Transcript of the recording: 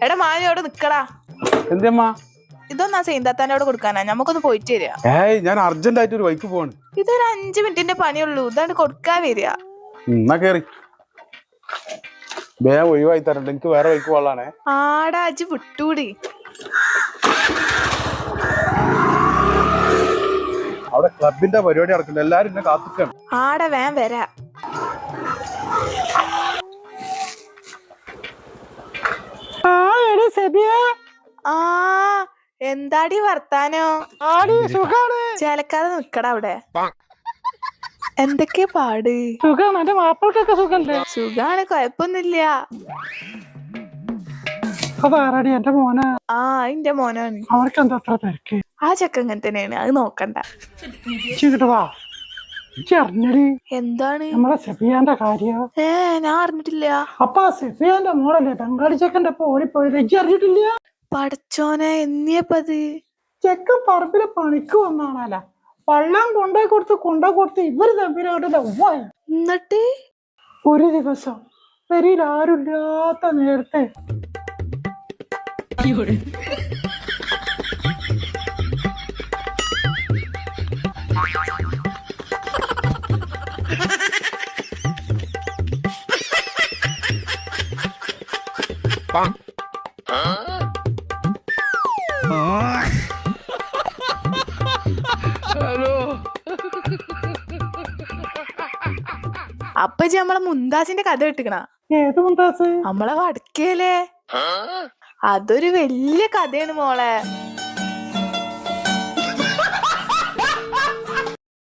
എടാ മാഞ്ഞ അവിടെ നിക്കടാ. എന്തേമ്മ? ഇതൊന്നാ സൈന്താത്താനോട് കൊടുക്കാനാ, ഞമ്മക്കൊന്ന് പോയിട്ട് വരിക. ഞാൻ അർജന്റ് ആയിട്ട് ഒരു ബൈക്ക് പോവാണ്. ഇതൊരു 5 മിനിറ്റിന്റെ പണിയുള്ളൂ, ഇതാണ്ട് കൊടുക്കാൻ വരിക. എന്നാ കേറി വേഗം ഒഴിവായി തരണ്ട, എനിക്ക് വേറെ ബൈക്ക് പോകാനാണേ. ആടാ അജ് വിട്ടൂടി. അവിടെ ക്ലബിന്റെ പരിപാടി നടക്കുന്നുണ്ട്, എല്ലാരും എന്നെ കാത്തിക്കാണ്. ആടാ വേഗം വരാ. ആ എന്താടി വർത്താനോ? ചേലക്കാതെ നിക്കടാ അവിടെ. എന്തൊക്കെ പാട്? എന്റെ മാപ്പിൾക്കൊക്കെ സുഖല്ലേ? സുഖാണ്, കൊഴപ്പൊന്നുമില്ല. അതാരടി എന്റെ മോനെ? ആ എന്റെ മോനാണ്. അവർക്ക് എന്താ അത്ര തിരക്ക്? ആ ചെക്കൻ അങ്ങനെ തന്നെയാണ്, അത് നോക്കണ്ട. വാ അറിഞ്ഞടി എന്താണ് നമ്മളെ സെഫിയാന്റെ കാര്യം? ഞാൻ അറിഞ്ഞിട്ടില്ല. അപ്പൊ ആ സെഫിയാന്റെ മോളല്ലേ ബംഗാളി ചെക്കന്റെ ഒപ്പം ഓടിപ്പോയത്, ഇജ്ജ് അറിഞ്ഞിട്ടില്ല? പടച്ചോനെ എന്നിയപ്പത്? ചെക്കൻ പറമ്പിലെ പണിക്ക് വന്നാണല്ല, വെള്ളം കൊണ്ടേ കൊടുത്ത് ഇവര് തമ്മിലോട്ടില്ല. എന്നിട്ട് ഒരു ദിവസം പെരിയിൽ ആരുമില്ലാത്ത നേരത്തെ അപ്പച്ചി നമ്മളെ മുന്താസിന്റെ കഥ കിട്ടിക്കണ? ഏത് മുന്താസ്? നമ്മളെ വടക്കേലേ, അതൊരു വലിയ കഥയാണ് മോളെ.